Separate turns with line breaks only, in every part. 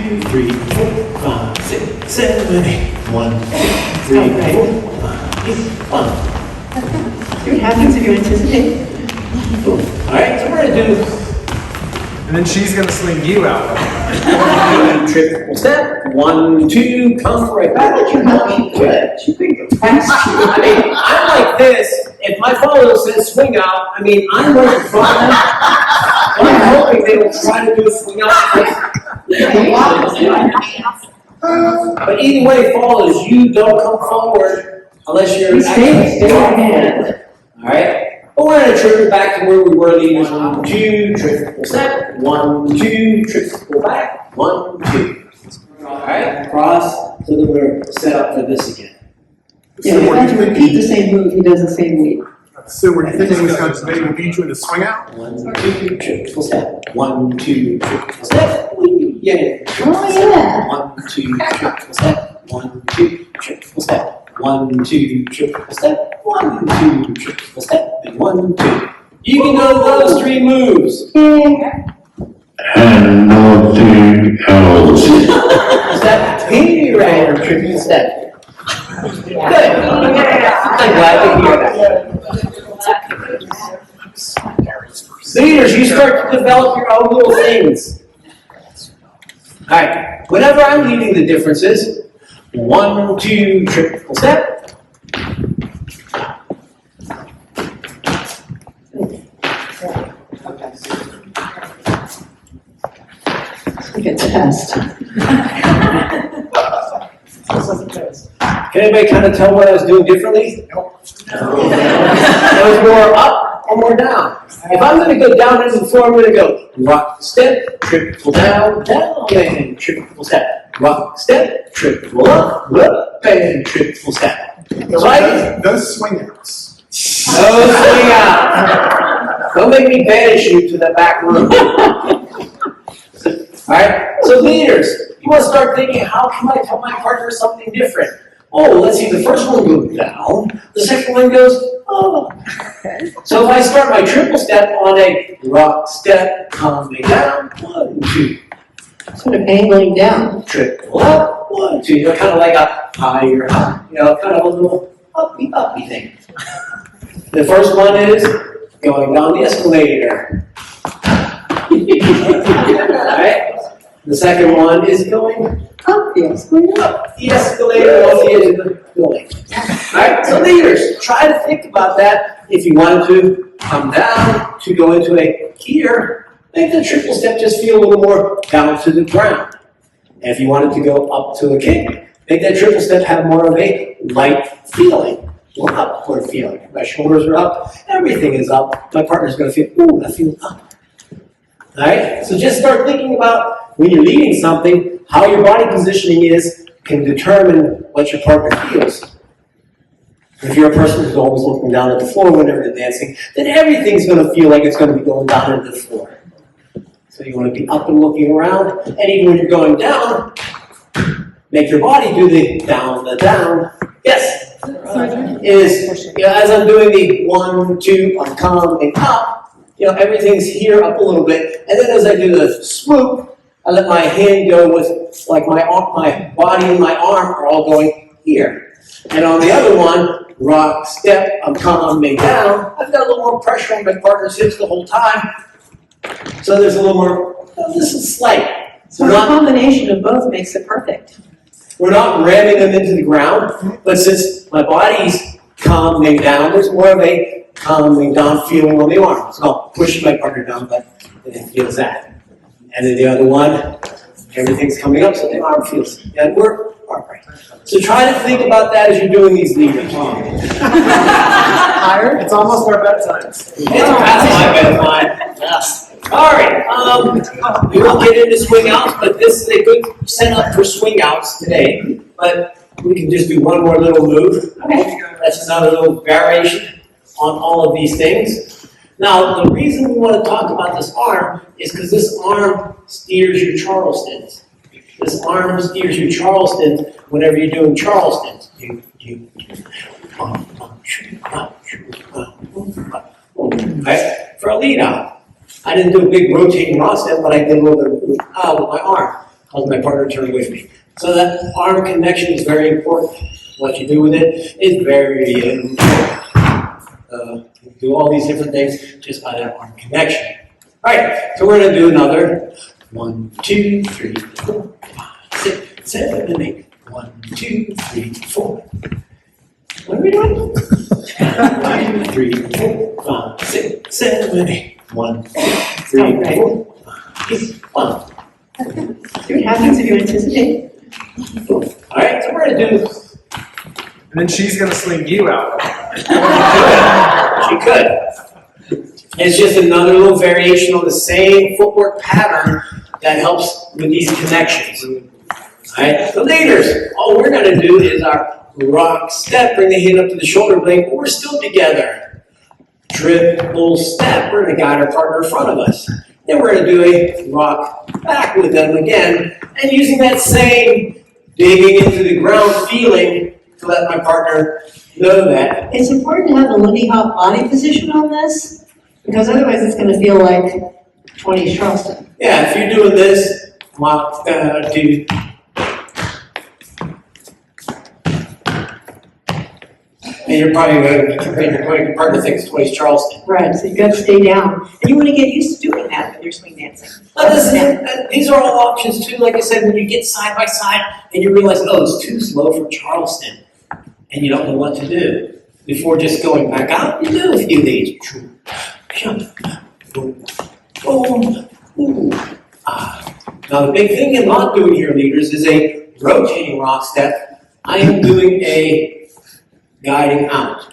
2, 3, 4, 5, 6, 7, 8. 1, 2, 3, 4, 5, 8, 1.
See what happens if you anticipate?
Cool. Alright, so we're going to do
And then she's going to sling you out.
triple step. 1, 2, come right back.
You're not good. You think it's fast.
I mean, I'm like this. If my follower says swing out, I mean, I'm going to follow. I'm hoping they will try to do a swing out. But either way it follows, you don't come forward unless you're
Stay ahead.
Alright? But we're going to triple back to where we were leaders. 1, 2, triple step. 1, 2, triple back. 1, 2. Alright? Cross so that we're set up for this again.
Yeah, you have to repeat the same move he does the same week.
So we're thinking this comes maybe beat you in a swing out?
1, 2, triple step. 1, 2, triple step. Yeah.
Oh, yeah.
1, 2, triple step. 1, 2, triple step. 1, 2, triple step. 1, 2, triple step. And 1, 2. You can know those 3 moves.
And nothing else.
Step, here, and triple step. Good. I'm glad to hear that. Leaders, you start to develop your own little things. Alright, whenever I'm leading the differences, 1, 2, triple step.
Like a test.
Can anybody kind of tell what I was doing differently? Nope. It was more up or more down. If I'm going to go down into the floor, I'm going to go rock, step, triple down, down, and triple step. Rock, step, triple up, and triple step. So
Those swing outs.
no swing out. Don't make me banish you to the back room. Alright, so leaders, you want to start thinking, how can I tell my partner something different? Oh, let's see, the first one goes down, the second one goes up. So if I start my triple step on a rock step, coming down, 1, 2.
Sort of angling down.
Triple up, 1, 2. You know, kind of like a higher high, you know, kind of a little uppy thing. The first one is going down the escalator. Alright? The second one is going
Up the escalator.
up the escalator off the edge of the building. Alright, so leaders, try to think about that. If you wanted to come down to go into a gear, make the triple step just feel a little more down to the ground. And if you wanted to go up to a kick, make that triple step have more of a light feeling, more upward feeling. My shoulders are up, everything is up. My partner's going to feel, ooh, that feels up. Alright, so just start thinking about when you're leading something, how your body positioning is can determine what your partner feels. If you're a person who's always looking down at the floor whenever they're dancing, then everything's going to feel like it's going to be going down into the floor. So you want to be up and looking around, and even when you're going down, make your body do the down. Yes? Is, you know, as I'm doing the 1, 2, I'm coming up, you know, everything's here up a little bit, and then as I do the swoop, I let my hand go with, like my body and my arm are all going here. And on the other one, rock, step, I'm coming down, I've got a little more pressure on my partner's hips the whole time. So there's a little more, this is slight.
So the combination of both makes it perfect.
We're not ramming them into the ground, but since my body's calming down, there's more of a calming down feeling on the arm. So I'll push my partner down, but it feels that. And then the other one, everything's coming up, so the arm feels, and we're right. So try to think about that as you're doing these leaders.
Higher? It's almost our bedtime.
It's past my bedtime. Yes. All right. We won't get into swing outs, but this is a good setup for swing outs today. But we can just do one more little move.
Okay.
That's another little variation on all of these things. Now, the reason we want to talk about this arm is because this arm steers your Charlestons. This arm steers your Charlestons whenever you're doing Charlestons. Right? For a lead out, I didn't do a big rotating rock step, but I did a little bit of with my arm. cause my partner to turn with me. So that arm connection is very important. What you do with it is very important. Do all these different things just by that arm connection. All right, so we're gonna do another 1, 2, 3, 4, 5, 6, 7, and 8. 1, 2, 3, 4. What are we doing? 1, 2, 3, 4, 5, 6, 7, and 8. 1, 2, 3, 4, 5, 6, 1.
See what happens if you anticipate?
All right, so we're gonna do.
And then she's gonna sling you out.
She could. It's just another little variation on the same footwork pattern that helps with these connections. All right, so leaders, all we're gonna do is our rock step, bring the hand up to the shoulder blade, but we're still together. Triple step, we're gonna guide our partner in front of us. Then we're gonna do a rock back with them again, and using that same digging into the ground feeling to let my partner know that.
It's important to have the Lindy Hop body position on this, because otherwise it's gonna feel like 20s Charleston.
Yeah, if you're doing this, rock, do. And you're probably going your partner thinks 20s Charleston.
Right, so you gotta stay down. And you wanna get used to doing that when you're swing dancing.
These are all options too. Like I said, when you get side by side and you realize, oh, it's too slow for Charleston, and you don't know what to do. Before just going back out, you do a few of these. Boom, boom, boom. Now the big thing in not doing here, leaders, is a rotating rock step. I am doing a guiding out.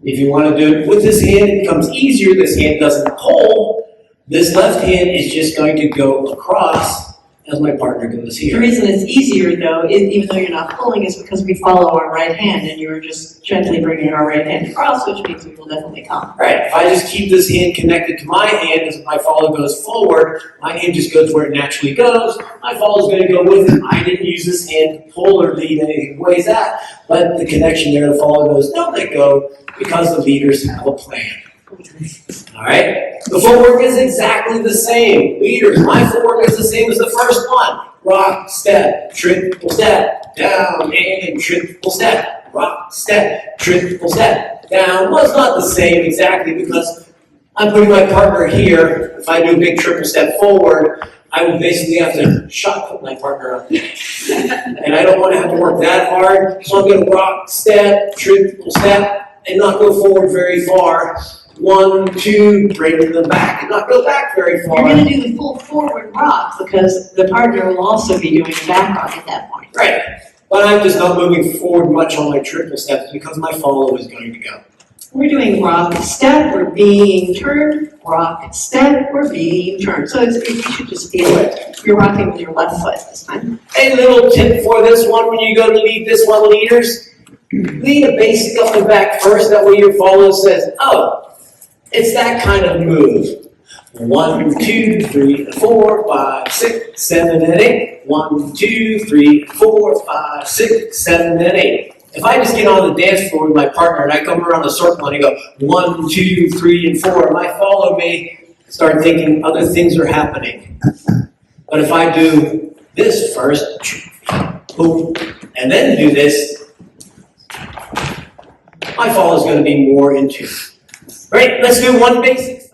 If you want to do it with this hand, it becomes easier. This hand doesn't pull. This left hand is just going to go across as my partner goes
The
here.
reason it's easier though, even though you're not pulling, is because we follow our right hand and you're just gently bringing our right hand across, which means we will definitely come.
Right, if I just keep this hand connected to my hand as my follow goes forward, my hand just goes where it naturally goes. My follow is going to go with it. I didn't use this hand to pull or lead anything. What is that? But the connection there, the follow goes, don't let go, because the leaders have a plan. All right, the footwork is exactly the same. Leaders, my footwork is the same as the first one. Rock, step, triple step, down, and triple step. Rock, step, triple step, down. Well, it's not the same exactly because I'm putting my partner here. If I do a big triple step forward, I would basically have to shot put my partner up there. And I don't want to have to work that hard, so I'm going to rock, step, triple step, and not go forward very far. 1, 2, bring them back, and not go back very far.
You're gonna do the full forward rock because the partner will also be doing the back rock at that point.
Right, but I'm just not moving forward much on my triple steps because my follow is going to go.
We're doing rock, step, we're being turned, rock, step, we're being turned. So you should just feel it. You're rocking with your left foot this time.
A little tip for this one when you go to lead this one, leaders. Lead a basic up and back first, that way your follow says, oh, it's that kind of move. 1, 2, 3, 4, 5, 6, 7, and 8. 1, 2, 3, 4, 5, 6, 7, and 8. If I just get on the dance floor with my partner and I come around the circle and I go 1, 2, 3, and 4, my follow may start thinking other things are happening. But if I do this first, boom, and then do this, my follow is going to be more in tune. Right, let's do one basic